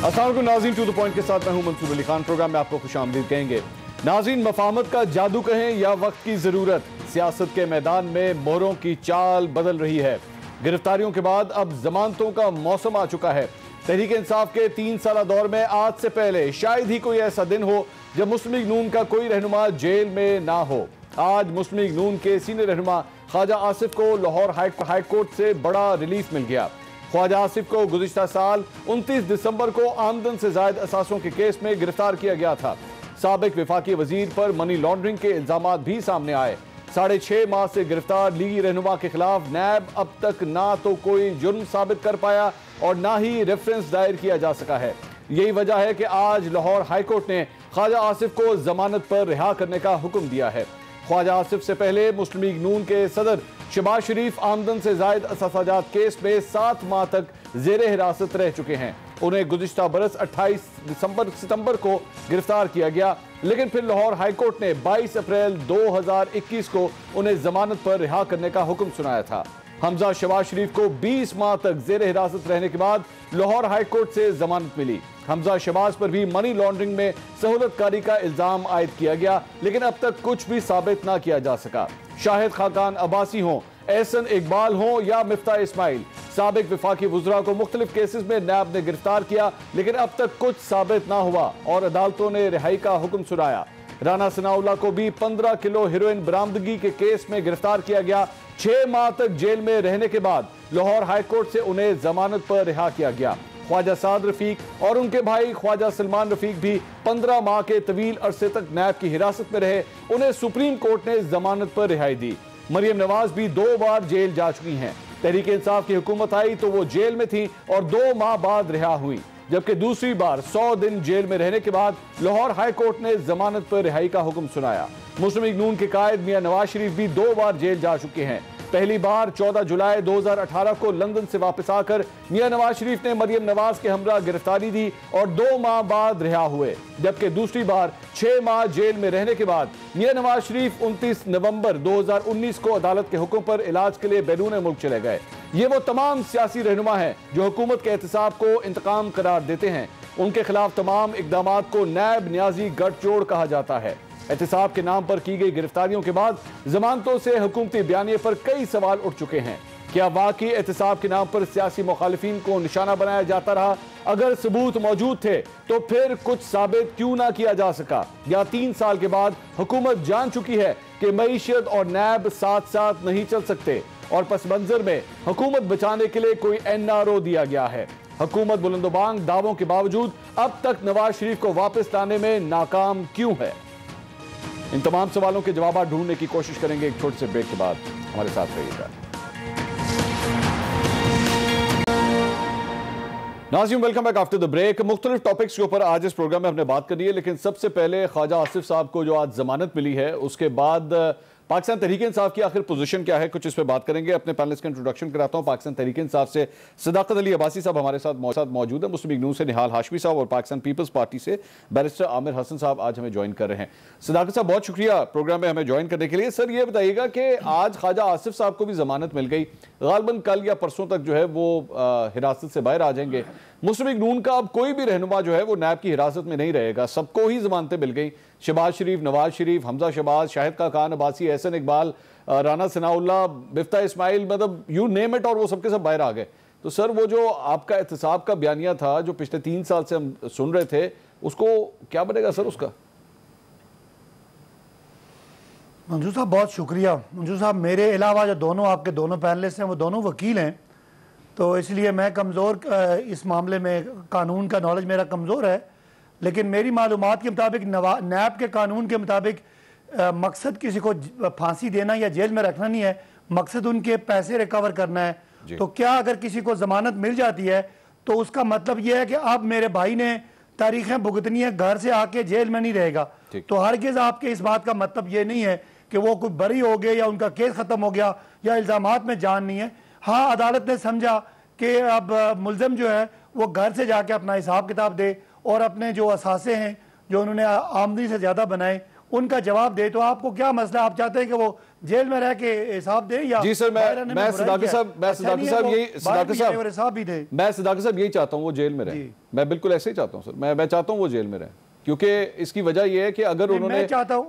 अस्सलाम वालेकुम नाज़रीन, टू द पॉइंट के साथ मैं हूं मंसूर अली खान। प्रोग्राम में आपको खुशामदीद कहेंगे। नाज़रीन, मफाहमत का जादू कहें या वक्त की ज़रूरत, सियासत के मैदान में मोहरों की चाल बदल रही है। गिरफ्तारियों के बाद अब जमानतों का मौसम आ चुका है। तहरीक इंसाफ के 3 साला दौर में आज से पहले शायद ही कोई ऐसा दिन हो जब मुस्लिम लीग नून का कोई रहनुमा जेल में ना हो। आज मुस्लिम लीग नून के सीनियर रहनुमा ख्वाजा आसिफ को लाहौर हाई कोर्ट से बड़ा रिलीफ मिल गया। ख्वाजा आसिफ को गुज़िश्ता साल 29 दिसंबर को आमदन से जायद असासों के केस में गिरफ्तार किया गया था। साबिक वफाकी वजीर पर मनी लॉन्ड्रिंग के इल्जामात भी सामने आए। 6.5 माह से गिरफ्तार लीगी रहनुमा के खिलाफ नैब अब तक ना तो कोई जुर्म साबित कर पाया और ना ही रेफरेंस दायर किया जा सका है। यही वजह है कि आज लाहौर हाईकोर्ट ने ख्वाजा आसिफ को जमानत पर रिहा करने का हुक्म दिया है। ख्वाजा आसिफ से पहले मुस्लिम लीग नून के सदर शहबाज शरीफ आमदन से जायद असासाजात केस में 7 माह तक जेर हिरासत रह चुके हैं। उन्हें गुज़िश्ता बरस 28 सितंबर को गिरफ्तार किया गया, लेकिन फिर लाहौर हाईकोर्ट ने 22 अप्रैल 2021 को उन्हें जमानत पर रिहा करने का हुक्म सुनाया था। हमजा शहबाज शरीफ को 20 माह तक जेर हिरासत रहने के बाद लाहौर हाईकोर्ट से जमानत मिली। हमजा शहबाज पर भी मनी लॉन्ड्रिंग में सहूलतकारी का इल्जाम आयद किया गया, लेकिन अब तक कुछ भी साबित ना किया जा सका। शाहिद खाकान अब्बासी हों, एहसन इकबाल हों या मिफ्ता इस्माइल, साबिक वफाकी वुज़रा को मुख्तलिफ केसेस में नैब ने गिरफ्तार किया, लेकिन अब तक कुछ साबित ना हुआ और अदालतों ने रिहाई का हुक्म सुनाया। राना सनाउल्लाह को भी 15 किलो हेरोइन बरामदगी के केस में गिरफ्तार किया गया। 6 माह तक जेल में रहने के बाद लाहौर हाईकोर्ट से उन्हें जमानत पर रिहा किया गया। ख्वाजा साद रफीक और उनके भाई ख्वाजा सलमान रफीक भी 15 माह के तवील अरसे तक नैब की हिरासत में रहे। उन्हें सुप्रीम कोर्ट ने जमानत पर रिहाई दी। मरियम नवाज भी 2 बार जेल जा चुकी हैं। तहरीक इंसाफ की हुकूमत आई तो वो जेल में थी और 2 माह बाद रिहा हुई, जबकि दूसरी बार 100 दिन जेल में रहने के बाद लाहौर हाई कोर्ट ने जमानत पर रिहाई का हुक्म सुनाया। मुस्लिम लीग नून के कायद मियां नवाज शरीफ भी 2 बार जेल जा चुके हैं। पहली बार 14 जुलाई 2018 को लंदन से वापस आकर मियां नवाज शरीफ ने मरियम नवाज के हमरा गिरफ्तारी दी और 2 माह बाद रिहा हुए, जबकि दूसरी बार 6 माह जेल में रहने के बाद मियां नवाज शरीफ 29 नवंबर 2019 को अदालत के हुक्म पर इलाज के लिए बैरून मुल्क चले गए। ये वो तमाम सियासी रहनुमा हैं जो हुकूमत के एहतसाब को इंतकाम करार देते हैं। उनके खिलाफ तमाम इकदामात को नैब न्याजी गठजोड़ कहा जाता है। एहतसाब के नाम पर की गई गिरफ्तारियों के बाद जमानतों से हुकूमती बयानिए पर कई सवाल उठ चुके हैं। क्या वाकई एहतसाब के नाम पर सियासी मुखालिफिन को निशाना बनाया जाता रहा? अगर सबूत मौजूद थे तो फिर कुछ साबित क्यों ना किया जा सका? या 3 साल के बाद हुकूमत जान चुकी है कि मईशत और नैब साथ साथ नहीं चल सकते और पस मंजर में हुकूमत बचाने के लिए कोई NRO दिया गया है? हुकूमत बुलंदोबांग दावों के बावजूद अब तक नवाज शरीफ को वापस लाने में नाकाम क्यों है? इन तमाम सवालों के जवाब ढूंढने की कोशिश करेंगे एक छोटे से ब्रेक के बाद। हमारे साथ रहिएगा। नाज़रीन, welcome back after the break. मुख्तलिफ टॉपिक्स के ऊपर आज इस प्रोग्राम में हमने बात करनी है, लेकिन सबसे पहले ख्वाजा आसिफ साहब को जो आज जमानत मिली है उसके बाद पाकिस्तान तहरीक इंसाफ की आखिर पोजीशन क्या है, कुछ इस पर बात करेंगे। अपने पैनलिस्ट का इंट्रोडक्शन कराता हूं। पाकिस्तान तहरीक इंसाफ से सदाकत अली अब्बासी साहब हमारे साथ मौजूद है। मुस्लिम लीग नून से निहाल हाशमी साहब और पाकिस्तान पीपल्स पार्टी से बैरिस्टर आमिर हसन साहब आज हमें ज्वाइन कर रहे हैं। सदाकत साहब, बहुत शुक्रिया प्रोग्राम में हमें ज्वाइन करने के लिए। सर, ये बताइएगा कि आज ख्वाजा आसिफ साहब को भी जमानत मिल गई, गालबन कल या परसों तक जो है वो हिरासत से बाहर आ जाएंगे। मुस्लिम लीग नून का अब कोई भी रहनुमा जो है वो नैब की हिरासत में नहीं रहेगा, सबको ही जमानतें मिल गई। शहबाज शरीफ, नवाज शरीफ, हमजा शहबाज, शाहिद खाकान अब्बासी, एहसन इकबाल, राना सनाउल्लाह, मिफ्ता इस्माइल, मतलब यू नेम इट, और वो सबके सब बाहर आ गए। तो सर, वो जो आपका एहतसाब का बयानिया था जो पिछले 3 साल से हम सुन रहे थे, उसको क्या बनेगा सर उसका? मंजूर साहब, बहुत शुक्रिया। मंजूर साहब, मेरे अलावा जो दोनों आपके दोनों पैनलिस्ट हैं वो दोनों वकील हैं, तो इसलिए मैं कमज़ोर इस मामले में, कानून का नॉलेज मेरा कमज़ोर है, लेकिन मेरी मालूमात के मुताबिक नैब के कानून के मुताबिक मकसद किसी को फांसी देना या जेल में रखना नहीं है, मकसद उनके पैसे रिकवर करना है। तो क्या अगर किसी को ज़मानत मिल जाती है तो उसका मतलब यह है कि अब मेरे भाई ने तारीखें भुगतनी है, घर से आके जेल में नहीं रहेगा। तो हरगिज़ आपके इस बात का मतलब ये नहीं है कि वो कोई बरी हो गए या उनका केस ख़त्म हो गया या इल्ज़ामात में जान नहीं है। हाँ, अदालत ने समझा कि अब मुलज़म जो है वो घर से जाके अपना हिसाब किताब दे और अपने जो असासे हैं जो उन्होंने आमदनी से ज़्यादा बनाए उनका जवाब दे। तो आपको क्या मसला, आप चाहते हैं कि वो जेल में रह के हिसाब दे या? जी सर, मैं सदाकत साहब यही चाहता हूँ वो जेल में रहे। मैं बिल्कुल ऐसे ही चाहता हूँ सर, मैं चाहता हूँ वो जेल में रहे, क्योंकि इसकी वजह यह है कि अगर उन्होंने, मैं चाहता हूं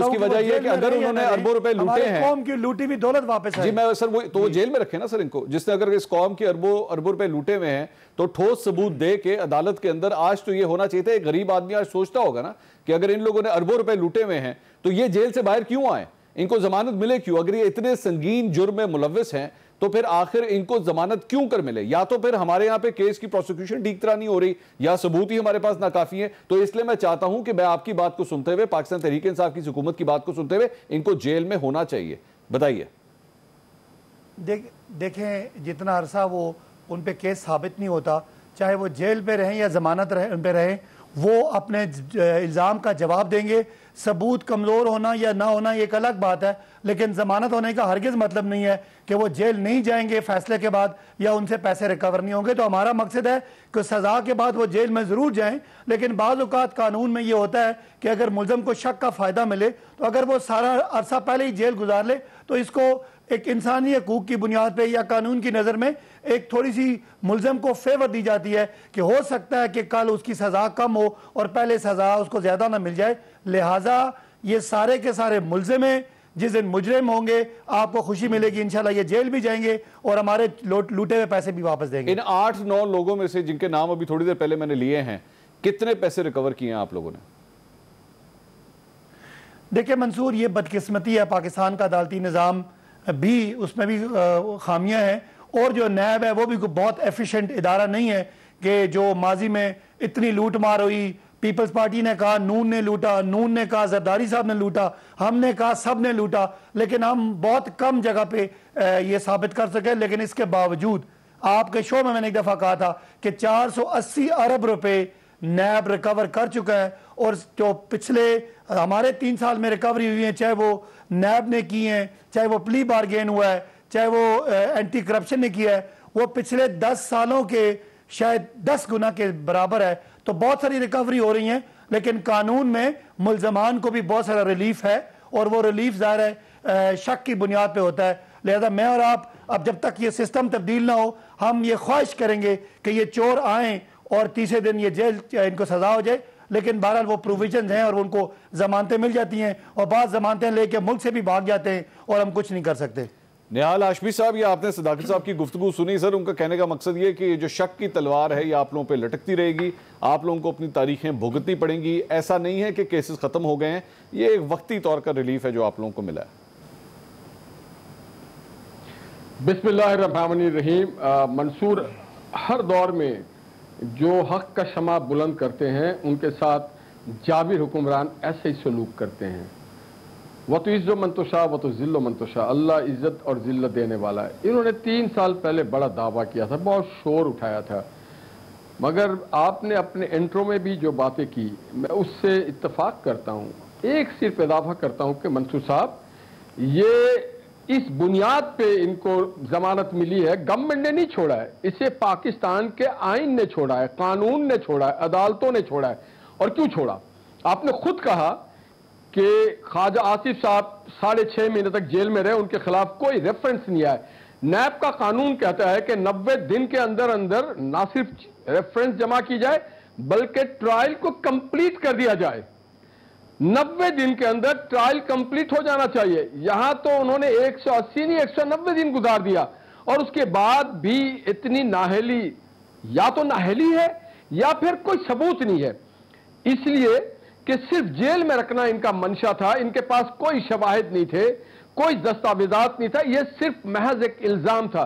उसकी वजह यह है कि अगर उन्होंने अरबों रुपए लूटे हैं, कौम की लूटी भी दौलत वापस आए। जी मैं सर वो तो वो जेल में रखे ना सर इनको, जिसने अगर इस कौम के अरबों रुपए लूटे हुए हैं तो ठोस सबूत दे के अदालत के अंदर, आज तो ये होना चाहिए था, एक गरीब आदमी आज सोचता होगा ना कि अगर इन लोगों ने अरबों रुपए लूटे हुए हैं तो ये जेल से बाहर क्यों आए, इनको जमानत मिले क्यों? अगर ये इतने संगीन जुर्म में मुलव्विस हैं तो फिर आखिर इनको जमानत क्यों कर मिले? या तो फिर हमारे यहां पे केस की प्रोसिक्यूशन ठीक तरह नहीं हो रही, या सबूत ही हमारे पास नाकाफी है। तो इसलिए मैं चाहता हूं कि मैं आपकी बात को सुनते हुए, पाकिस्तान तहरीक इंसाफ की हुकूमत की बात को सुनते हुए, इनको जेल में होना चाहिए। बताइए। देखें, जितना अरसा वो उन पे केस साबित नहीं होता, चाहे वो जेल पे रहें या जमानत पे रहें, वो अपने इल्ज़ाम का जवाब देंगे। सबूत कमज़ोर होना या ना होना एक अलग बात है, लेकिन ज़मानत होने का हरगिज़ मतलब नहीं है कि वो जेल नहीं जाएंगे फैसले के बाद या उनसे पैसे रिकवर नहीं होंगे। तो हमारा मकसद है कि सज़ा के बाद वो जेल में ज़रूर जाएं, लेकिन बाज़ औक़ात कानून में ये होता है कि अगर मुल्ज़म को शक का फ़ायदा मिले तो अगर वो सारा अरसा पहले ही जेल गुजार ले तो इसको एक इंसानी हकूक़ की बुनियाद पे या कानून की नज़र में एक थोड़ी सी मुल्ज़म को फेवर दी जाती है कि हो सकता है कि कल उसकी सज़ा कम हो और पहले सज़ा उसको ज़्यादा ना मिल जाए। लिहाजा ये सारे के सारे मुल्ज़िम हैं, जिस दिन मुजरिम होंगे आपको खुशी मिलेगी, इंशाल्लाह ये जेल भी जाएंगे और हमारे लूटे हुए पैसे भी वापस देंगे। इन 8-9 लोगों में से जिनके नाम अभी थोड़ी देर पहले मैंने लिए हैं, कितने पैसे रिकवर किए हैं आप लोगों ने? देखिए मंसूर, ये बदकिस्मती है, पाकिस्तान का अदालती निज़ाम भी, उसमें भी खामियां हैं, और जो नैब है वो भी बहुत एफिशिएंट इदारा नहीं है कि जो माजी में इतनी लूट मार हुई, पीपल्स पार्टी ने कहा नून ने लूटा, नून ने कहा जरदारी साहब ने लूटा, हमने कहा सब ने लूटा, लेकिन हम बहुत कम जगह पे ये साबित कर सके। लेकिन इसके बावजूद आपके शो में मैंने एक दफ़ा कहा था कि 480 अरब रुपए नैब रिकवर कर चुका है, और जो पिछले हमारे 3 साल में रिकवरी हुई है, चाहे वो नैब ने की हैं, चाहे वो प्ली बारगेन हुआ है, चाहे वो एंटी करप्शन ने किया है, वो पिछले 10 सालों के शायद 10 गुना के बराबर है। तो बहुत सारी रिकवरी हो रही है, लेकिन कानून में मुल्ज़मान को भी बहुत सारा रिलीफ है, और वो रिलीफ ज़ाहिर है शक की बुनियाद पे होता है। लिहाजा मैं और आप अब जब तक ये सिस्टम तब्दील ना हो, हम ये ख्वाहिश करेंगे कि ये चोर आएँ और तीसरे दिन ये जेल इनको सज़ा हो जाए, लेकिन बहरहाल वो प्रोविजन हैं और उनको जमानतें मिल जाती हैं, और बाद जमानतें लेके मुल्क से भी भाग जाते हैं और हम कुछ नहीं कर सकते। निहाल हाशमी साहब, ये आपने सदाकत साहब की गुफ्तगू सुनी सर, उनका कहने का मकसद ये कि जो शक की तलवार है ये आप लोगों पे लटकती रहेगी, आप लोगों को अपनी तारीखें भुगतनी पड़ेंगी। ऐसा नहीं है कि केसेस खत्म हो गए हैं, ये एक वक्ती तौर का रिलीफ है जो आप लोगों को मिला है। बिस्मिल्लाहिर्रहमानिर्रहीम। मंसूर, हर दौर में जो हक का शमा बुलंद करते हैं उनके साथ जाबिर हुक्मरान ऐसे ही सलूक करते हैं। वह तो इज़्ज़ो मंतोशा व तो ज़िल्लो मंतोशा, अल्लाह इज़्ज़त और ज़िल्लत देने वाला है। इन्होंने 3 साल पहले बड़ा दावा किया था, बहुत शोर उठाया था, मगर आपने अपने इंट्रो में भी जो बातें की मैं उससे इत्तफाक करता हूँ। एक सिर्फ इजाफा करता हूँ कि मंसूर साहब, ये इस बुनियाद पे इनको जमानत मिली है, गवर्नमेंट ने नहीं छोड़ा है, इसे पाकिस्तान के आइन ने छोड़ा है, कानून ने छोड़ा है, अदालतों ने छोड़ा है। और क्यों छोड़ा? आपने खुद कहा कि ख्वाजा आसिफ साहब 6.5 महीने तक जेल में रहे, उनके खिलाफ कोई रेफरेंस नहीं आया। नैब का कानून कहता है कि 90 दिन के अंदर अंदर ना सिर्फ रेफरेंस जमा की जाए बल्कि ट्रायल को कंप्लीट कर दिया जाए। 90 दिन के अंदर ट्रायल कंप्लीट हो जाना चाहिए। यहां तो उन्होंने 180 नहीं 190 दिन गुजार दिया, और उसके बाद भी इतनी नाहली, या तो नाहली है या फिर कोई सबूत नहीं है, इसलिए कि सिर्फ जेल में रखना इनका मंशा था। इनके पास कोई शवाहिद नहीं थे, कोई दस्तावेजात नहीं था, यह सिर्फ महज एक इल्जाम था।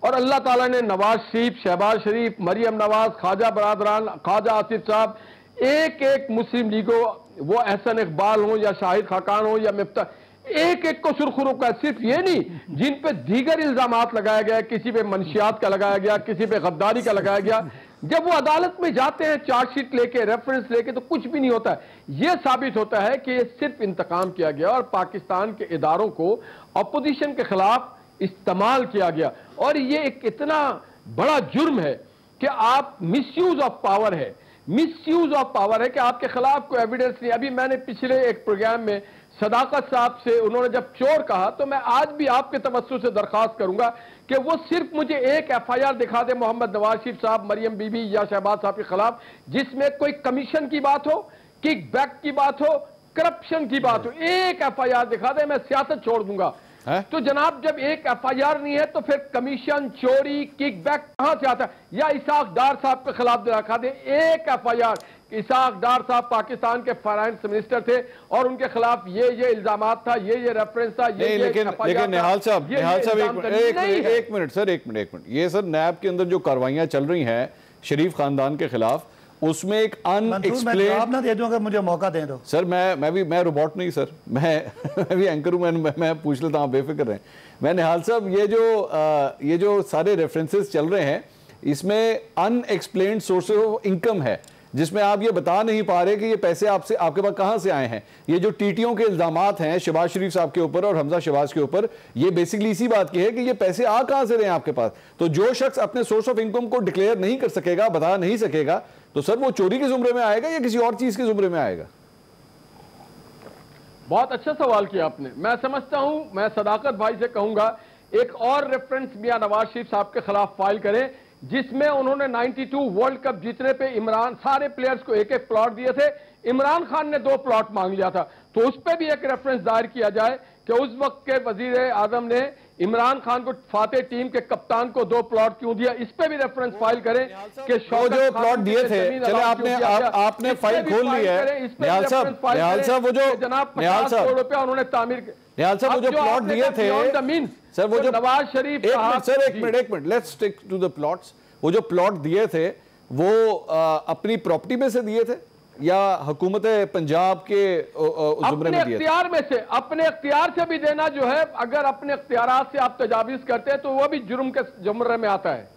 और अल्लाह ताला ने नवाज शरीफ, शहबाज शरीफ, मरियम नवाज, ख्वाजा बरादरान, ख्वाजा आसिफ साहब, एक एक मुस्लिम लीगों, वो एहसन इकबाल हो या शाहिद खाकान हो या मिफ्ता, एक एक को सुरखुरों का, सिर्फ ये नहीं जिन पे दीगर इल्जामात लगाया गया, किसी पे मंशियात का लगाया गया, किसी पे गद्दारी का लगाया गया। जब वो अदालत में जाते हैं चार्जशीट लेके, रेफरेंस लेके, तो कुछ भी नहीं होता है। यह साबित होता है कि ये सिर्फ इंतकाम किया गया और पाकिस्तान के इदारों को अपोजिशन के खिलाफ इस्तेमाल किया गया। और ये एक इतना बड़ा जुर्म है कि आप मिसयूज ऑफ पावर है मिसयूज ऑफ पावर है कि आपके खिलाफ कोई एविडेंस नहीं। अभी मैंने पिछले एक प्रोग्राम में सदाकत साहब से उन्होंने जब चोर कहा, तो मैं आज भी आपके तवज्जो से दरखास्त करूंगा कि वो सिर्फ मुझे एक FIR दिखा दे मोहम्मद नवाज शरीफ साहब, मरियम बीबी या शहबाज साहब के खिलाफ, जिसमें कोई कमीशन की बात हो, किक बैक की बात हो, करप्शन की बात हो। एक FIR दिखा दे, मैं सियासत छोड़ दूंगा। तो जनाब जब एक FIR नहीं है तो फिर कमीशन, चोरी, किकबैक कहां से आता है? या इसाक डार साहब के खिलाफ दिखा दे एक FIR। इसाक डार साहब पाकिस्तान के फाइनेंस मिनिस्टर थे और उनके खिलाफ ये इल्जामात था, ये रेफरेंस था, ये लेकिन निहाल साहब एक मिनट सर, एक मिनट। ये सर नैब के अंदर जो कार्रवाइयां चल रही हैं शरीफ खानदान के खिलाफ, उसमें एक अनएक्सप्लेन, आप ना दे दूं अगर मुझे मौका दें तो। सर मैं रोबोट नहीं सर, मैं भी एंकर हूं, मैं पूछ लेता हूं, बेफिक्र रहें। मैं निहाल साहब ये जो सारे रेफरेंसेस चल रहे हैं, इसमें अनएक्सप्लेन्ड सोर्सेज ऑफ इनकम है, जिसमें आप ये बता नहीं पा रहे कि ये पैसे आपके पास कहां से आए हैं। ये जो टीटीओं के इल्जामात हैं शहबाज शरीफ साहब के ऊपर और हमजा शहबाज के ऊपर, ये बेसिकली इसी बात की है कि ये पैसे आ कहां से रहे हैं आपके पास। तो जो शख्स अपने सोर्स ऑफ इनकम को डिक्लेयर नहीं कर सकेगा, बता नहीं सकेगा, तो सर वो चोरी के जुमरे में आएगा या किसी और चीज के जुमरे में आएगा? बहुत अच्छा सवाल किया आपने। मैं समझता हूं, मैं सदाकत भाई से कहूंगा एक और रेफरेंस मियां नवाज शरीफ साहब के खिलाफ फाइल करें, जिसमें उन्होंने 92 वर्ल्ड कप जीतने पे इमरान सारे प्लेयर्स को एक प्लॉट दिए थे, इमरान खान ने 2 प्लॉट मांग लिया था। तो उस पर भी एक रेफरेंस दायर किया जाए कि उस वक्त के वजीर आजम ने इमरान खान को फातेह टीम के कप्तान को 2 प्लॉट क्यों दिया, इस पे भी रेफरेंस फाइल करें कि जो प्लॉट दिए थे, चले आपने फाइल खोल ली है निहाल साहब, वो जो जनाब 50 करोड़ रुपया उन्होंने तामीर, निहाल साहब वो जो प्लॉट दिए थे सर, वो जो नवाज शरीफ सर एक minute let's stick to the plots. वो जो प्लॉट दिए थे वो अपनी प्रॉपर्टी में से दिए थे या हुकूमत पंजाब के जुमरे में दिए थे? अपने इख्तियार से भी देना जो है, अगर अपने इख्तियारात से आप तजावीज करते हैं तो वो भी जुर्म के जुमरे में आता है।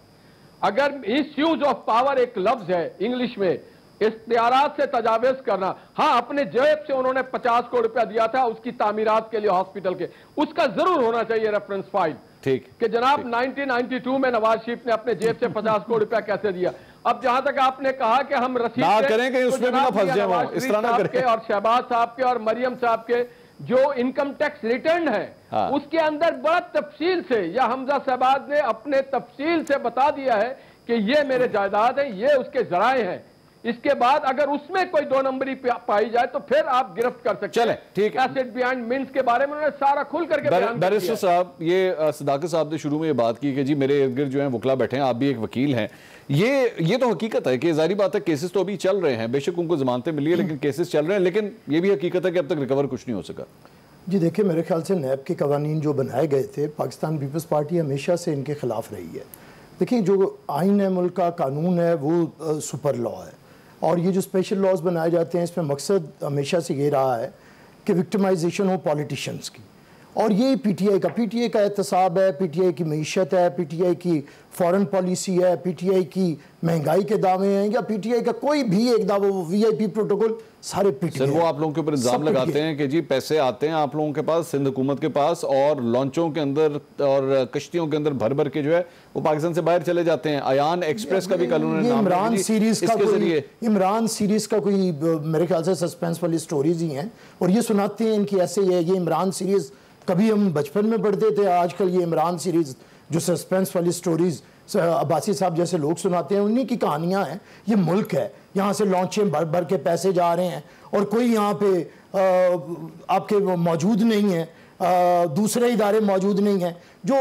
अगर मिसयूज ऑफ पावर एक लफ्ज है इंग्लिश में, इख्तियारात से तजावीज करना। हाँ, अपने जेब से उन्होंने 50 करोड़ रुपया दिया था उसकी तामीरात के लिए हॉस्पिटल के, उसका जरूर होना चाहिए रेफरेंस फाइल, ठीक कि जनाब 1992 में नवाज शरीफ ने अपने जेब से 50 करोड़ रुपया कैसे दिया। अब जहां तक आपने कहा कि हम रसीद ना करें कि उसमें भी ना फंस जाए, इस तरह ना करें। और शहबाज साहब के और मरियम साहब के जो इनकम टैक्स रिटर्न है, हाँ। उसके अंदर बड़ा तफसील से, या हमजा शहबाज ने अपने तफसील से बता दिया है कि ये मेरे जायदाद है, ये उसके जराए हैं। इसके बाद अगर उसमें कोई 2 नंबरी पाई जाए तो फिर आप गिरफ्त कर सकते हैं। ठीक है, एसेट बिहाइंड मीन्स के बारे में उन्होंने सारा खुल करके बैरिस्टर साहब, ये सदाकत साहब ने शुरू में ये बात की कि जी मेरे इर्द गिर्द जो है वकला बैठे हैं, आप भी एक वकील हैं। ये तो हकीकत है कि जाहिर बात है केसेस तो अभी चल रहे हैं, बेशक उनको जमानतें मिली है लेकिन केसेस चल रहे हैं, लेकिन ये भी हकीकत है कि अब तक रिकवर कुछ नहीं हो सका। जी देखिए, मेरे ख्याल से नैब के कवानीन जो बनाए गए थे, पाकिस्तान पीपल्स पार्टी हमेशा से इनके खिलाफ रही है। देखिए, जो आइन है, मुल्क का कानून है, वो सुपर लॉ है, और ये जो स्पेशल लॉज बनाए जाते हैं इसमें मकसद हमेशा से ये रहा है कि विक्टिमाइजेशन हो पॉलिटिशियंस की। और ये पीटीआई का एहतसाब है, पीटीआई की मईशत है, पीटीआई की फॉरेन पॉलिसी है, पीटीआई की महंगाई के दावे हैं, या पीटीआई का कोई भी एक दावा, वीआईपी प्रोटोकॉल, सारे पीटीआई। सर वो आप लोगों के ऊपर इल्जाम लगाते हैं कि जी पैसे आते हैं आप लोगों के पास, सिंध हुकूमत के पास, और लॉन्चों के अंदर और कश्तियों के अंदर भर भर के जो है वो पाकिस्तान से बाहर चले जाते हैं। अयान एक्सप्रेस का भी कल उन्होंने नाम इमरान सीरीज का कोई मेरे ख्याल से सस्पेंस वाली स्टोरीज ही हैं, और ये सुनाते हैं इनकी ऐसे ही है। ये इमरान सीरीज कभी हम बचपन में पढ़ते थे, आजकल ये इमरान सीरीज जो सस्पेंस वाली स्टोरीज अब्बासी साहब जैसे लोग सुनाते हैं, उन्हीं की कहानियां हैं। ये मुल्क है, यहाँ से लॉन्चें भर भर के पैसे जा रहे हैं और कोई यहाँ पे आपके मौजूद नहीं है, दूसरे इदारे मौजूद नहीं हैं जो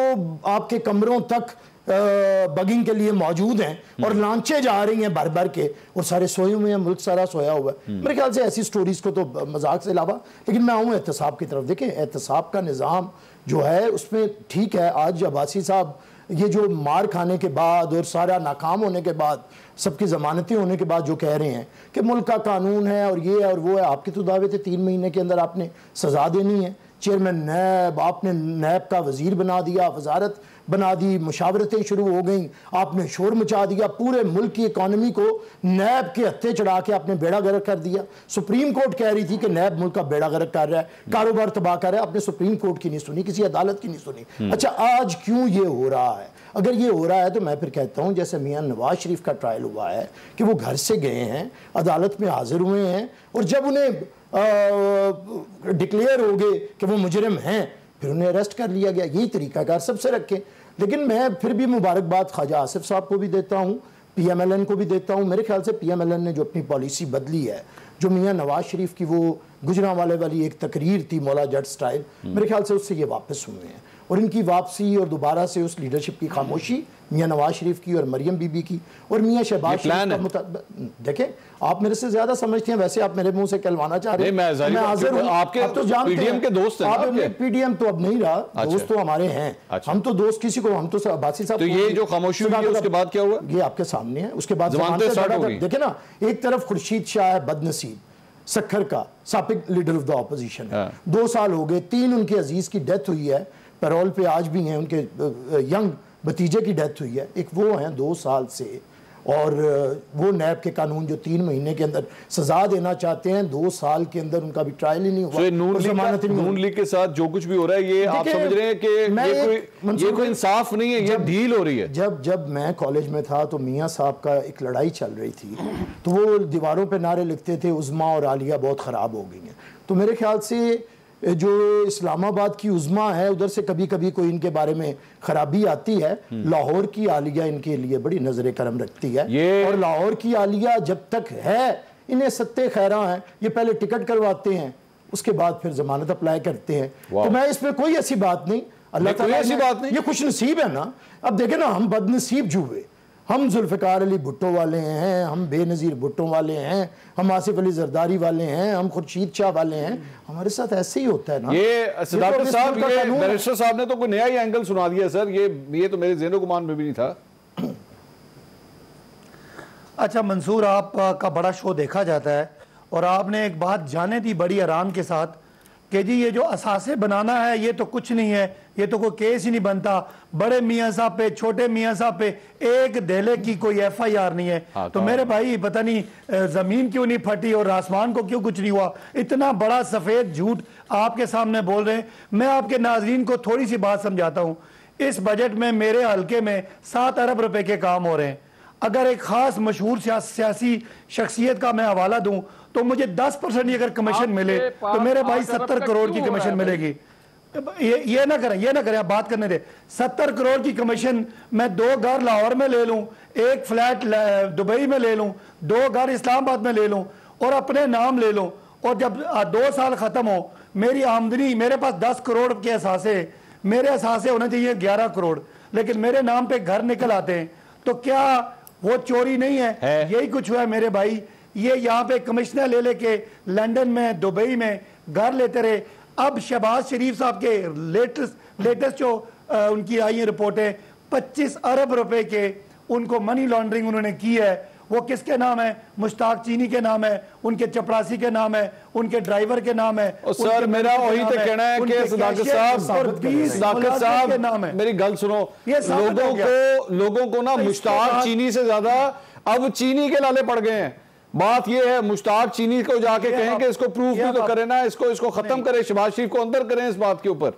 आपके कमरों तक बगिंग के लिए मौजूद हैं, और लांचे जा रही हैं भर भर के, और सारे सोए हुए हैं, मुल्क सारा सोया हुआ है। मेरे ख्याल से ऐसी स्टोरीज को तो मजाक से अलावा, लेकिन मैं आऊँ एहतसाब की तरफ। देखें, एहतसाब का निज़ाम जो है उसमें ठीक है, आज अब्बासी साहब ये जो मार खाने के बाद और सारा नाकाम होने के बाद, सबकी ज़मानतें होने के बाद जो कह रहे हैं कि मुल्क का कानून है और ये और वो है, आपके तो दावे थे 3 महीने के अंदर आपने सज़ा देनी है, चेयरमैन नैब, आपने नैब का वजीर बना दिया, वजारत बना दी, मुशावरतें शुरू हो गई, आपने शोर मचा दिया, पूरे मुल्क की इकॉनमी को नैब के हत्थे चढ़ा के आपने बेड़ा गर्क कर दिया। सुप्रीम कोर्ट कह रही थी कि नैब मुल्क का बेड़ा गर्क कर रहा है, कारोबार तबाह कर रहा है, आपने सुप्रीम कोर्ट की नहीं सुनी, किसी अदालत की नहीं सुनी। अच्छा, आज क्यों ये हो रहा है? अगर ये हो रहा है तो मैं फिर कहता हूँ जैसे मियाँ नवाज शरीफ का ट्रायल हुआ है कि वो घर से गए हैं, अदालत में हाजिर हुए हैं, और जब उन्हें डिक्लेयर हो गए कि वो मुजरिम हैं, फिर उन्हें अरेस्ट कर लिया गया। यही तरीकाकार सबसे रखें। लेकिन मैं फिर भी मुबारकबाद ख्वाजा आसिफ साहब को भी देता हूँ, PMLN को भी देता हूँ। मेरे ख्याल से PMLN ने जो अपनी पॉलिसी बदली है, जो मियाँ नवाज शरीफ की वो गुजरांवाले वाली एक तकरीर थी मौला जट स्टाइल, मेरे ख्याल से उससे ये वापस हुए हैं। और इनकी वापसी और दोबारा से उस लीडरशिप की खामोशी, मियाँ नवाज शरीफ की और मरियम बीबी की और मियाँ शहबाज शरीफ का देखें, आप मेरे से ज्यादा समझते हैं, वैसे आप मेरे मुंह से कहलवाना चाह रहे हैं। मैं हाजिर हूं। आपके तो PDM के दोस्त हैं। आप PDM तो अब नहीं रहा। अच्छा। दोस्त तो हमारे हैं। अच्छा। हम तो दोस्त किसी को, हम तो अब्बासी साहब। तो ये जो खामोशी हुई उसके बाद क्या हुआ? ये आपके सामने है। उसके बाद देखे ना, एक तरफ खुर्शीद शाह है बदनसीब, सखर का साबिक लीडर ऑफ द ऑपोजिशन है। 2 साल हो गए, 3 उनके अजीज की डेथ हुई है, पैरोल पे आज भी हैं, उनके यंग भतीजे की डेथ हुई है। एक वो हैं 2 साल से, और वो नैब के कानून जो 3 महीने के अंदर सजा देना चाहते हैं, 2 साल के अंदर उनका भी ट्रायल ही नहीं हुआ। नून लीग के साथ जो कुछ भी हो रहा है, ये आप समझ रहे हैं कि ये कोई इंसाफ नहीं है, ये ढील हो रही है। जब मैं कॉलेज में था तो मियाँ साहब का एक लड़ाई चल रही थी, तो वो दीवारों पर नारे लिखते थे, उज़्मा और आलिया बहुत ख़राब हो गई हैं। तो मेरे ख्याल से जो इस्लामाबाद की उज़्मा है, उधर से कभी कभी कोई इनके बारे में खराबी आती है। लाहौर की आलिया इनके लिए बड़ी नजर करम रखती है, और लाहौर की आलिया जब तक है, इन्हें सत्ते खैरा हैं, ये पहले टिकट करवाते हैं, उसके बाद फिर जमानत अप्लाई करते हैं। तो मैं इसमें कोई ऐसी बात नहीं, अल्लाह ताला ऐसी बात नहीं, ये खुश नसीब है ना। अब देखे ना, हम बदनसीब जुए, हम जुल्फ़िकार अली भुट्टो वाले हैं, हम बेनज़ीर भुट्टो वाले हैं, हम आसिफ अली जरदारी वाले हैं, हम खुर्शीद शाह वाले हैं। हमारे साथ ऐसे ही होता है ना। ये सदाकत साहब, ये बैरिस्टर साहब ने तो कोई नया ही एंगल सुना दिया सर, ये तो मेरे ज़हन गुमान में भी नहीं था। अच्छा मंसूर, आपका बड़ा शो देखा जाता है, और आपने एक बात जाने दी बड़ी आराम के साथ कि जी ये जो असासे बनाना है ये तो कुछ नहीं है, ये तो कोई केस ही नहीं बनता, बड़े मियाँ साहब पे, छोटे मियाँ साहब पे एक धेले की कोई FIR नहीं है। हाँ, तो मेरे भाई पता नहीं जमीन क्यों नहीं फटी और आसमान को क्यों कुछ नहीं हुआ। इतना बड़ा सफेद झूठ आपके सामने बोल रहे हैं। मैं आपके नाजरीन को थोड़ी सी बात समझाता हूँ। इस बजट में मेरे हल्के में 7 अरब रुपए के काम हो रहे हैं। अगर एक खास मशहूर सियासी शख्सियत का मैं हवाला दूं तो मुझे 10% अगर कमीशन मिले तो मेरे भाई 70 करोड़ की कमीशन मिलेगी। ये ना करें, आप बात करने दे। 70 करोड़ की कमीशन मैं 2 घर लाहौर में ले लूं, 1 फ्लैट दुबई में ले लूं, 2 घर इस्लामाबाद में ले लूं और अपने नाम ले लूं, और जब 2 साल खत्म हो मेरी आमदनी, मेरे पास 10 करोड़ के असासे, मेरे असासे होने चाहिए 11 करोड़, लेकिन मेरे नाम पे घर निकल आते हैं, तो क्या वो चोरी नहीं है? यही कुछ हुआ है मेरे भाई। ये यहाँ पे कमिश्नर ले लेके लंदन में, दुबई में घर लेते रहे। अब शहबाज शरीफ साहब के लेटेस्ट जो उनकी आई है रिपोर्टें, 25 अरब रुपए के उनको मनी लॉन्ड्रिंग उन्होंने की है। वो किसके नाम है? मुश्ताक चीनी के नाम है, उनके चपरासी के नाम है, उनके ड्राइवर के नाम है। सर मेरा वही तो कहना है कि सदाकत साहब मेरी गल सुनो, लोगों को ना मुश्ताक चीनी से ज्यादा अब चीनी के लाले पड़ गए हैं। बात यह है, मुश्ताक चीनी को जाके कहें कि इसको प्रूफ भी तो करें ना, इसको खत्म करें, शहबाज शरीफ को अंदर करें इस बात के ऊपर।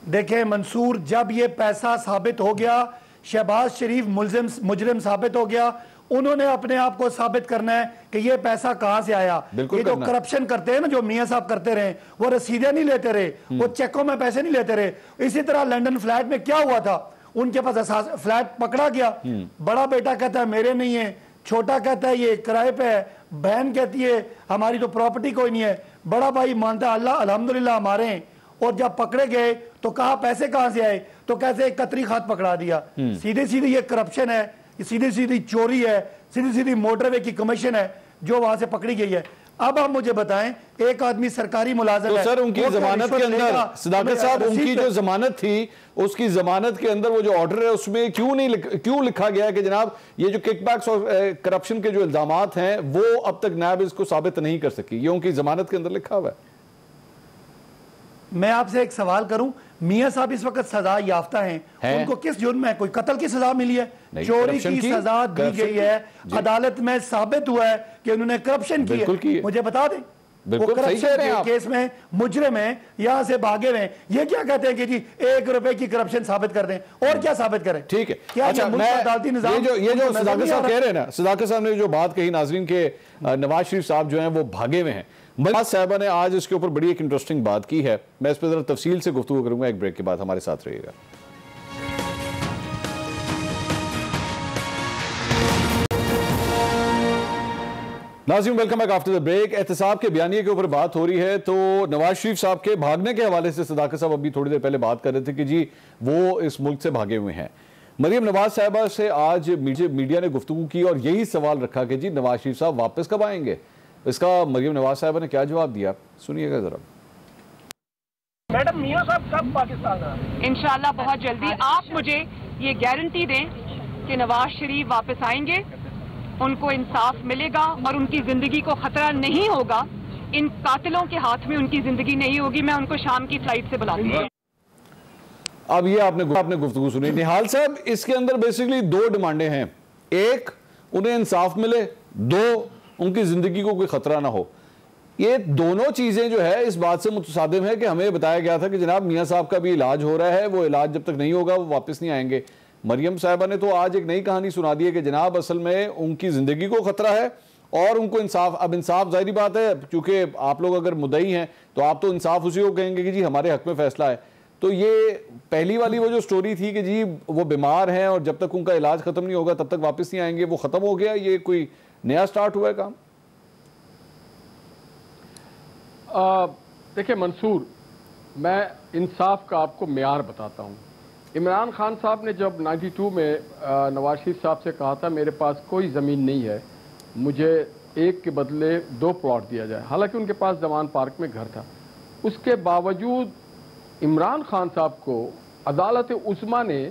देखें मंसूर, जब ये पैसा साबित हो गया, शहबाज शरीफ मुजरिम साबित हो गया, उन्होंने अपने आप को साबित करना है कि ये पैसा कहां से आया। ये जो करप्शन करते हैं ना, जो मियां साहब करते रहे, वो रसीदें नहीं लेते रहे, वो चेकों में पैसे नहीं लेते रहे। इसी तरह लंदन फ्लैट में क्या हुआ था, उनके पास फ्लैट पकड़ा गया, बड़ा बेटा कहता है मेरे नहीं है, छोटा कहता है ये किराए पे है, बहन कहती है हमारी तो प्रॉपर्टी कोई नहीं है, बड़ा भाई मानता है अल्लाह अल्हम्दुलिल्लाह हमारे हैं। और जब पकड़े गए तो कहा पैसे कहां से आए, तो कैसे एक कतरी खात पकड़ा दिया। सीधे सीधे ये करप्शन है, सीधी सीधी चोरी है, सीधी सीधी मोटरवे की कमीशन है जो वहां से पकड़ी गई है। अब आप मुझे बताएं, एक आदमी सरकारी मुलाजिम तो है, सर उनकी जमानत के अंदर, सदाकत साहब उनकी जो जमानत थी, उसकी जमानत के अंदर वो जो ऑर्डर है उसमें क्यों लिखा गया है कि जनाब ये जो किकबैक्स और करप्शन के जो इल्जामात हैं वो अब तक नैब इसको साबित नहीं कर सकी, ये उनकी जमानत के अंदर लिखा हुआ है। मैं आपसे एक सवाल करूं, मियां साहब इस वक्त सजा याफ्ता हैं, उनको किस जुर्म में, कोई कत्ल की सजा मिली है? चोरी की सजा दी गई है, अदालत में साबित हुआ है कि उन्होंने करप्शन की है। मुझे बता दें, वो करप्शन के केस में मुजरिम हैं, यहां से भागे हुए, ये क्या कहते हैं कि जी 1 रुपए की करप्शन साबित कर दें, और क्या साबित करें? ठीक है, क्या अच्छा, अदालती निजाम ये जो सदाकत साहब कह रहे हैं ना, सदाकत साहब ने जो बात कही नाजरीन के, नवाज शरीफ साहब जो हैं वो भागे हुए हैं। मलिक साहबा ने आज इसके ऊपर बड़ी एक इंटरेस्टिंग बात की है, मैं इस पर जरा तफसील से गुफ्तगू करूंगा एक ब्रेक के बाद, हमारे साथ रहिएगा। नाज़रीन welcome back after the break. एहतसाब के बयानिए के ऊपर बात हो रही है, तो नवाज शरीफ साहब के भागने के हवाले से सदाकत साहब अभी थोड़ी देर पहले बात कर रहे थे कि जी वो इस मुल्क से भागे हुए हैं। मरियम नवाज साहबा से आज मीडिया ने गुफ्तगू की और यही सवाल रखा कि जी नवाज शरीफ साहब वापस कब आएंगे। इसका मरियम नवाज साहबा ने क्या जवाब दिया, सुनिएगा जरा। मैडम, मियां साहब कब पाकिस्तान आए? इंशाल्लाह बहुत जल्दी। आप मुझे ये गारंटी दें कि नवाज शरीफ वापस आएंगे, उनको इंसाफ मिलेगा और उनकी जिंदगी को खतरा नहीं होगा, इन कातिलों के हाथ में उनकी जिंदगी नहीं होगी। मैं उनको शाम की फ्लाइट से बुलाती हूँ। अब ये आपने गुफ्तगू सुनी निहाल साहब, इसके अंदर बेसिकली 2 डिमांडें हैं, एक उन्हें इंसाफ मिले, 2 उनकी जिंदगी को कोई खतरा ना हो। ये दोनों चीजें जो है इस बात से मुतसादिम है कि हमें बताया गया था कि जनाब मियां साहब का भी इलाज हो रहा है, वो इलाज जब तक नहीं होगा वो वापस नहीं आएंगे। मरियम साहिबा ने तो आज एक नई कहानी सुना दी है कि जनाब असल में उनकी जिंदगी को खतरा है और उनको इंसाफ, अब इंसाफ जाहिर बात है क्योंकि आप लोग अगर मुद्दई हैं तो आप तो इंसाफ उसी को कहेंगे कि जी हमारे हक में फैसला है। तो ये पहली वाली वो जो स्टोरी थी कि जी वो बीमार हैं और जब तक उनका इलाज खत्म नहीं होगा तब तक वापस नहीं आएंगे, वो खत्म हो गया, ये कोई नया स्टार्ट हुआ है काम? देखिए मंसूर, मैं इंसाफ का आपको मेयार बताता हूँ। इमरान खान साहब ने जब 92 में नवाज शरीफ साहब से कहा था मेरे पास कोई ज़मीन नहीं है, मुझे 1 के बदले 2 प्लॉट दिया जाए, हालांकि उनके पास जवान पार्क में घर था, उसके बावजूद इमरान खान साहब को अदालत उस्मा ने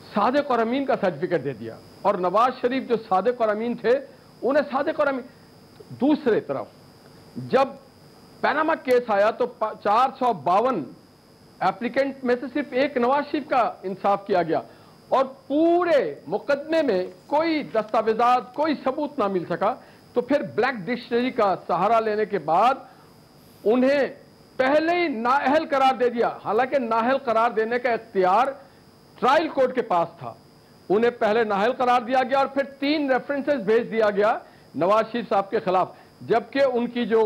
सादिक और अमीन का सर्टिफिकेट दे दिया और नवाज शरीफ जो सादिक और अमीन थे उन्हें सादिक और अमीन। दूसरे तरफ जब पैनामा केस आया तो 452 एप्लीकेंट में से सिर्फ 1 नवाज शरीफ का इंसाफ किया गया और पूरे मुकदमे में कोई दस्तावेजात, कोई सबूत ना मिल सका। तो फिर ब्लैक डिक्शनरी का सहारा लेने के बाद उन्हें पहले ही नाअहल करार दे दिया, हालांकि नाअहल करार देने का इख्तियार ट्रायल कोर्ट के पास था। उन्हें पहले नाअहल करार दिया गया और फिर 3 रेफरेंसेस भेज दिया गया नवाज शरीफ साहब के खिलाफ, जबकि उनकी जो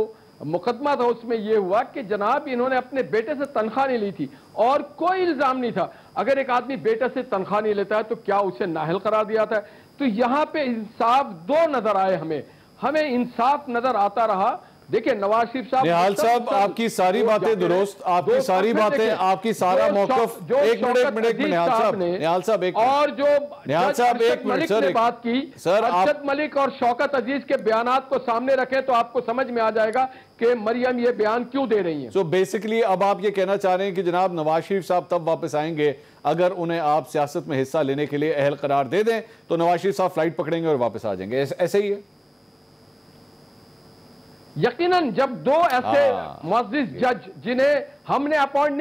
मुकदमा था उसमें यह हुआ कि जनाब इन्होंने अपने बेटे से तनख्वाह नहीं ली थी और कोई इल्जाम नहीं था। अगर एक आदमी बेटे से तनख्वाह नहीं लेता है तो क्या उसे नाअहल करार दिया था? तो यहां पे इंसाफ 2 नजर आए, हमें इंसाफ नजर आता रहा। देखिए नवाज शरीफ साहब, निहाल साहब आपकी सारी बातें दुरुस्त, आपकी सारी बातें, आपकी सारा मौकफ, एक मिनट निहाल साहब एक और जो निहाल साहब एक मलिक ने बात की, सर अरशद मलिक और शौकत अजीज के बयानात को सामने रखें तो आपको समझ में आ जाएगा कि मरियम ये बयान क्यों दे रही हैं। सो बेसिकली अब आप ये कहना चाह रहे हैं कि जनाब नवाज शरीफ साहब तब वापस आएंगे अगर उन्हें आप सियासत में हिस्सा लेने के लिए अहल करार दे दें, तो नवाज शरीफ साहब फ्लाइट पकड़ेंगे और वापस आ जाएंगे, ऐसे ही है? यकीनन जब 2 ऐसे मुअज़्ज़िज़ जज जिन्हें हमने अपॉइंट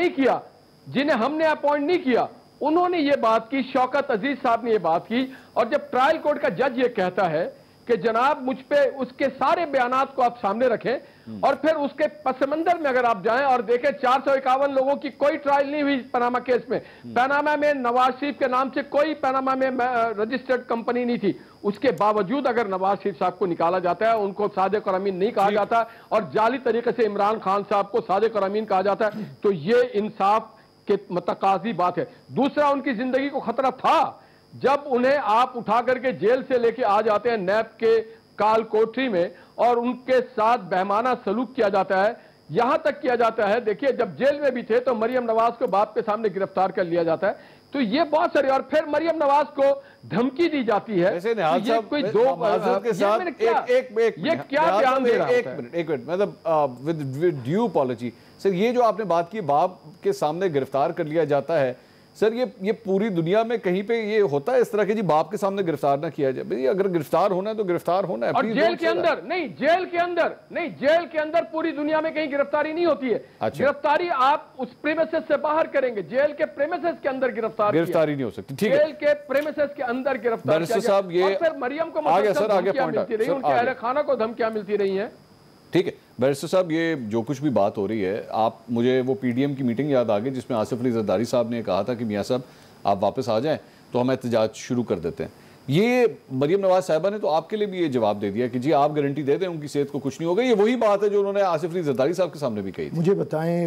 नहीं किया उन्होंने ये बात की, शौकत अजीज साहब ने ये बात की, और जब ट्रायल कोर्ट का जज ये कहता है कि जनाब मुझ पे उसके सारे बयानात को आप सामने रखें और फिर उसके पसमंदर में अगर आप जाएं और देखें 451 लोगों की कोई ट्रायल नहीं हुई पनामा केस में। पनामा में नवाज शरीफ के नाम से कोई पनामा में रजिस्टर्ड कंपनी नहीं थी, उसके बावजूद अगर नवाज शरीफ साहब को निकाला जाता है, उनको सादिक और अमीन नहीं कहा जाता और जाली तरीके से इमरान खान साहब को सादिक और अमीन कहा जाता है, तो ये इंसाफ के मतकाजी बात है। दूसरा, उनकी जिंदगी को खतरा था जब उन्हें आप उठा करके जेल से लेके आ जाते हैं नैब के काल कोठरी में और उनके साथ बेहमाना सलूक किया जाता है, यहां तक किया जाता है। देखिए जब जेल में भी थे तो मरियम नवाज को बाप के सामने गिरफ्तार कर लिया जाता है, तो ये बहुत सारे, और फिर मरियम नवाज को धमकी दी जाती है। तो ये कोई 2 के साथ ये क्या बयान दे रहा है? एक मिनट मतलब विद ड्यू अपॉलॉजी सर, ये जो आपने बात की बाप के सामने गिरफ्तार कर लिया जाता है, सर ये पूरी दुनिया में कहीं पे ये होता है इस तरह के जी बाप के सामने गिरफ्तार ना किया जाए? भाई अगर गिरफ्तार होना है तो गिरफ्तार होना है। और जेल के अंदर नहीं, जेल के अंदर पूरी दुनिया में कहीं गिरफ्तारी नहीं होती है। अच्छा। गिरफ्तारी आप उस प्रेमिसेस से बाहर करेंगे, जेल के प्रेमिसेस के अंदर गिरफ्तारी नहीं हो सकती। ठीक है, जेल के प्रेमिसेस के अंदर गिरफ्तार किया साहब ये और फिर मरियम को आगे सर आगे पॉइंट मिलती रही, उनके अहले खाना को धमकियां मिलती रही हैं। ठीक है बैरिस्टर साहब, ये जो कुछ भी बात हो रही है, आप मुझे वो पीडीएम की मीटिंग याद आ गई जिसमें आसिफ अली जरदारी साहब ने कहा था कि मियां साहब आप वापस आ जाएं तो हम एहतजाज शुरू कर देते हैं। ये मरियम नवाज साहिबा ने तो आपके लिए भी ये जवाब दे दिया कि जी आप गारंटी दे दें उनकी सेहत को कुछ नहीं होगा। ये वही बात है जो उन्होंने आसिफ अली जरदारी साहब के सामने भी कही थी। मुझे बताएं